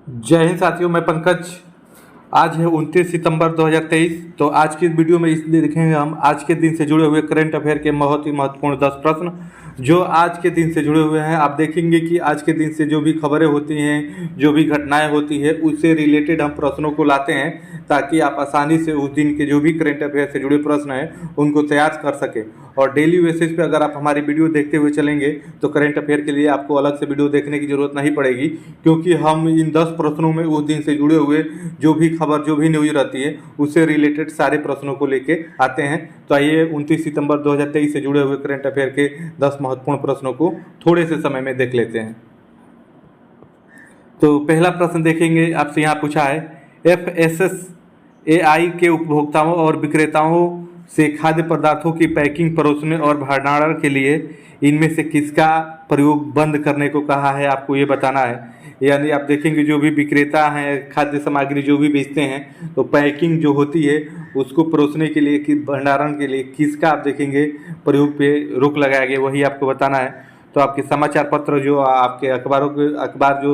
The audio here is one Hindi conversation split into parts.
जय हिंद साथियों, मैं पंकज। आज है 29 सितंबर 2023। तो आज की वीडियो में इसलिए देखेंगे हम आज के दिन से जुड़े हुए करंट अफेयर के बहुत ही महत्वपूर्ण 10 प्रश्न जो आज के दिन से जुड़े हुए हैं। आप देखेंगे कि आज के दिन से जो भी खबरें होती हैं, जो भी घटनाएं होती है, उससे रिलेटेड हम प्रश्नों को लाते हैं ताकि आप आसानी से उस दिन के जो भी करंट अफेयर से जुड़े प्रश्न हैं उनको तैयार कर सकें। और डेली बेसिस पे अगर आप हमारी वीडियो देखते हुए चलेंगे तो करंट अफेयर के लिए आपको अलग से वीडियो देखने की जरूरत नहीं पड़ेगी, क्योंकि हम इन 10 प्रश्नों में उस दिन से जुड़े हुए जो भी खबर, जो भी न्यूज रहती है, उससे रिलेटेड सारे प्रश्नों को लेके आते हैं। तो आइए 29 सितंबर 2023 से जुड़े हुए करंट अफेयर के 10 महत्वपूर्ण प्रश्नों को थोड़े से समय में देख लेते हैं। तो पहला प्रश्न देखेंगे, आपसे यहाँ पूछा है FSSAI के उपभोक्ताओं और विक्रेताओं से खाद्य पदार्थों की पैकिंग, परोसने और भंडारण के लिए इनमें से किसका प्रयोग बंद करने को कहा है, आपको ये बताना है। यानी आप देखेंगे जो भी विक्रेता हैं, खाद्य सामग्री जो भी बेचते हैं, तो पैकिंग जो होती है उसको परोसने के लिए, कि भंडारण के लिए किसका आप देखेंगे प्रयोग पे रोक लगाया गया, वही आपको बताना है। तो आपके समाचार पत्र जो आपके अखबार जो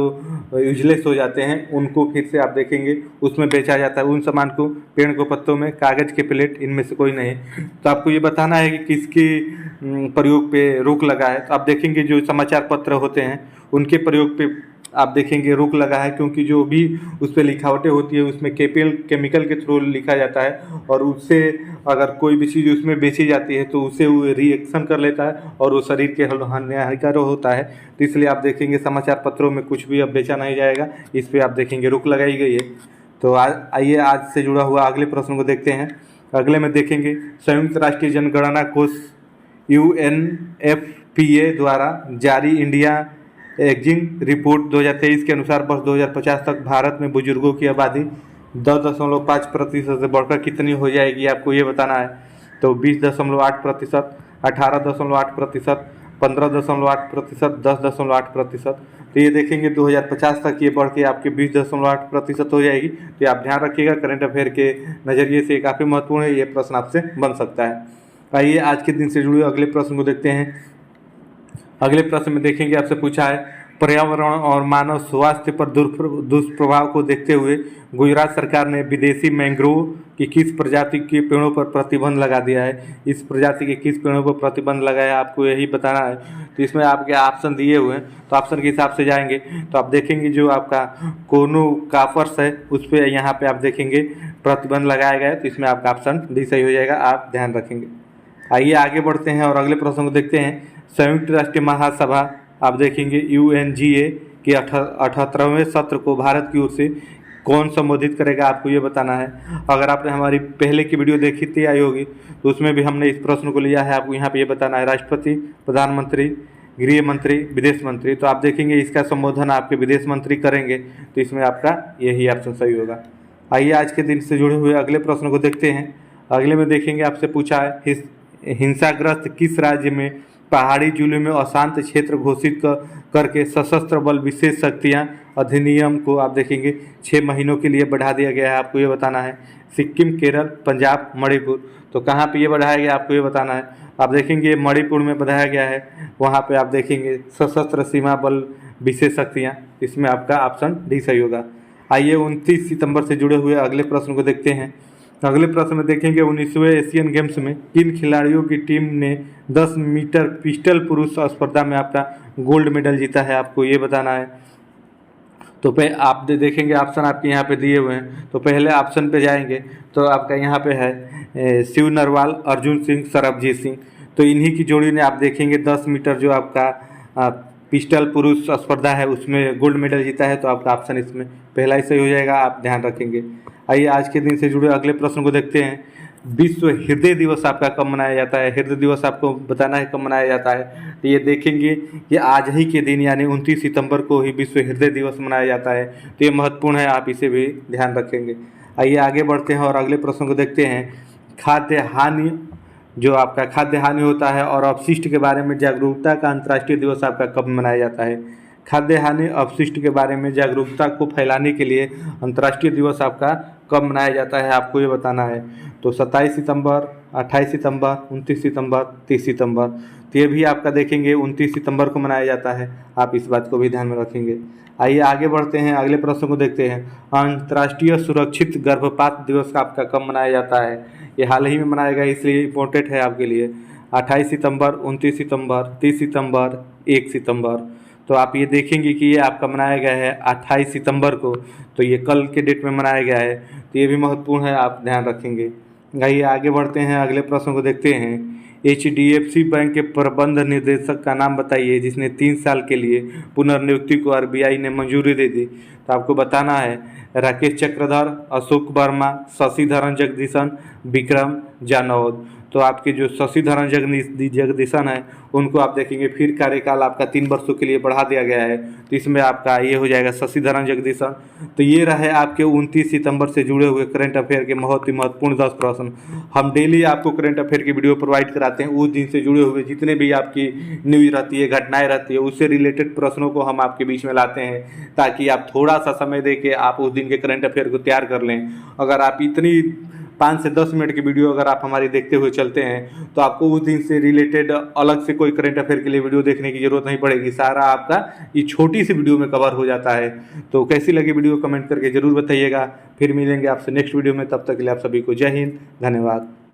यूजलेस हो जाते हैं उनको फिर से आप देखेंगे उसमें बेचा जाता है, उन सामान को, पेड़ को पत्तों में, कागज़ के प्लेट, इनमें से कोई नहीं। तो आपको ये बताना है कि किसके प्रयोग पे रोक लगा है। तो आप देखेंगे जो समाचार पत्र होते हैं उनके प्रयोग पे आप देखेंगे रोक लगा है, क्योंकि जो भी उस पर लिखावटें होती है उसमें केमिकल के थ्रू लिखा जाता है, और उससे अगर कोई भी चीज़ उसमें बेची जाती है तो उससे वो रिएक्शन कर लेता है और वो शरीर के हानिकारक होता है। तो इसलिए आप देखेंगे समाचार पत्रों में कुछ भी अब बेचा नहीं जाएगा, इस पर आप देखेंगे रोक लगाई गई है। तो आइए आज से जुड़ा हुआ अगले प्रश्न को देखते हैं। अगले में देखेंगे संयुक्त राष्ट्रीय जनगणना कोष UNFPA द्वारा जारी इंडिया एजिंग रिपोर्ट 2023 के अनुसार वर्ष 2050 तक भारत में बुजुर्गों की आबादी 10.5% से बढ़कर कितनी हो जाएगी, आपको ये बताना है। तो 20.8%, 18.8%, 15.8%, 10.8%। तो ये देखेंगे 2050 तक ये बढ़ के आपके 20.8% हो जाएगी। तो आप ध्यान रखिएगा, करंट अफेयर के नज़रिए से काफ़ी महत्वपूर्ण है, ये प्रश्न आपसे बन सकता है। आइए आज के दिन से जुड़े अगले प्रश्न को देखते हैं। अगले प्रश्न में देखेंगे, आपसे पूछा है पर्यावरण और मानव स्वास्थ्य पर दुष्प्रभाव को देखते हुए गुजरात सरकार ने विदेशी मैंग्रोव की किस प्रजाति के पेड़ों पर प्रतिबंध लगा दिया है। इस प्रजाति के किस पेड़ों पर प्रतिबंध लगाया, आपको यही बताना है। तो इसमें आपके ऑप्शन दिए हुए हैं, तो ऑप्शन के हिसाब से जाएंगे तो आप देखेंगे जो आपका कोनोकाफर्स है उस पर यहाँ पे आप देखेंगे प्रतिबंध लगाया गया है। तो इसमें आपका ऑप्शन डी सही हो जाएगा, आप ध्यान रखेंगे। आइए आगे बढ़ते हैं और अगले प्रश्न को देखते हैं। संयुक्त राष्ट्र महासभा आप देखेंगे UNGA के 78वें सत्र को भारत की ओर से कौन संबोधित करेगा, आपको ये बताना है। अगर आपने हमारी पहले की वीडियो देखी थी आई होगी तो उसमें भी हमने इस प्रश्न को लिया है, आपको यहाँ पे ये बताना है। राष्ट्रपति, प्रधानमंत्री, गृह मंत्री, विदेश मंत्री। तो आप देखेंगे इसका संबोधन आपके विदेश मंत्री करेंगे, तो इसमें आपका यही ऑप्शन सही होगा। आइए आज के दिन से जुड़े हुए अगले प्रश्न को देखते हैं। अगले में देखेंगे, आपसे पूछा है हिंसाग्रस्त किस राज्य में पहाड़ी जिलों में अशांत क्षेत्र घोषित करके सशस्त्र बल विशेष शक्तियां अधिनियम को आप देखेंगे 6 महीनों के लिए बढ़ा दिया गया है, आपको ये बताना है। सिक्किम, केरल, पंजाब, मणिपुर। तो कहाँ पे ये बढ़ाया गया, आपको ये बताना है। आप देखेंगे मणिपुर में बढ़ाया गया है, वहाँ पे आप देखेंगे सशस्त्र सीमा बल विशेष शक्तियाँ, इसमें आपका ऑप्शन डी सही होगा। आइए 29 सितंबर से जुड़े हुए अगले प्रश्न को देखते हैं। अगले प्रश्न में देखेंगे 19वें एशियन गेम्स में किन खिलाड़ियों की टीम ने 10 मीटर पिस्टल पुरुष स्पर्धा में आपका गोल्ड मेडल जीता है, आपको ये बताना है। तो आप देखेंगे ऑप्शन आपके यहाँ पे दिए हुए हैं। तो पहले ऑप्शन पे जाएंगे तो आपका यहाँ पे है शिव नरवाल, अर्जुन सिंह, सरबजीत सिंह। तो इन्हीं की जोड़ी ने आप देखेंगे 10 मीटर जो आपका पिस्टल पुरुष स्पर्धा है उसमें गोल्ड मेडल जीता है। तो आपका ऑप्शन इसमें पहला ही सही हो जाएगा, आप ध्यान रखेंगे। आइए आज के दिन से जुड़े अगले प्रश्न को देखते हैं। विश्व हृदय दिवस आपका कब मनाया जाता है, हृदय दिवस आपको बताना है कब मनाया जाता है। तो ये देखेंगे कि आज ही के दिन यानी 29 सितंबर को ही विश्व हृदय दिवस मनाया जाता है। तो ये महत्वपूर्ण है, आप इसे भी ध्यान रखेंगे। आइए आगे बढ़ते हैं और अगले प्रश्न को देखते हैं। खाद्य हानि, जो आपका खाद्य हानि होता है और अपशिष्ट के बारे में जागरूकता का अंतर्राष्ट्रीय दिवस आपका कब मनाया जाता है। खाद्य हानि, अपशिष्ट के बारे में जागरूकता को फैलाने के लिए अंतर्राष्ट्रीय दिवस आपका कब मनाया जाता है, आपको ये बताना है। तो 27 सितंबर, 28 सितंबर, 29 सितंबर, 30 सितंबर। तो ये भी आपका देखेंगे 29 सितंबर को मनाया जाता है, आप इस बात को भी ध्यान में रखेंगे। आइए आगे बढ़ते हैं, अगले प्रश्न को देखते हैं। अंतर्राष्ट्रीय सुरक्षित गर्भपात दिवस का आपका कब मनाया जाता है? ये हाल ही में मनाया गया, इसलिए इम्पोर्टेंट है आपके लिए। 28 सितंबर, 29 सितंबर, 30 सितंबर, 1 सितंबर। तो आप ये देखेंगे कि ये आपका मनाया गया है 28 सितंबर को, तो ये कल के डेट में मनाया गया है, तो ये भी महत्वपूर्ण है, आप ध्यान रखेंगे। आइए आगे बढ़ते हैं, अगले प्रश्न को देखते हैं। HDFC बैंक के प्रबंध निदेशक का नाम बताइए जिसने 3 साल के लिए पुनर्नियुक्ति को RBI ने मंजूरी दे दी। तो आपको बताना है राकेश चक्रधर, अशोक वर्मा, शशिधरन जगदीशन, विक्रम जानौद। तो आपके जो शशिधरन जगदीशन है उनको आप देखेंगे फिर कार्यकाल आपका 3 वर्षों के लिए बढ़ा दिया गया है, तो इसमें आपका ये हो जाएगा शशिधरन जगदीशन। तो ये रहे आपके 29 सितंबर से जुड़े हुए करंट अफेयर के बहुत ही महत्वपूर्ण 10 प्रश्न। हम डेली आपको करंट अफेयर की वीडियो प्रोवाइड कराते हैं, उस दिन से जुड़े हुए जितने भी आपकी न्यूज रहती है, घटनाएं रहती है, उससे रिलेटेड प्रश्नों को हम आपके बीच में लाते हैं ताकि आप थोड़ा सा समय दे के आप उस दिन के करंट अफेयर को तैयार कर लें। अगर आप इतनी 5 से 10 मिनट की वीडियो अगर आप हमारी देखते हुए चलते हैं तो आपको उस दिन से रिलेटेड अलग से कोई करंट अफेयर के लिए वीडियो देखने की जरूरत नहीं पड़ेगी, सारा आपका ये छोटी सी वीडियो में कवर हो जाता है। तो कैसी लगी वीडियो कमेंट करके जरूर बताइएगा। फिर मिलेंगे आपसे नेक्स्ट वीडियो में, तब तक के लिए आप सभी को जय हिंद, धन्यवाद।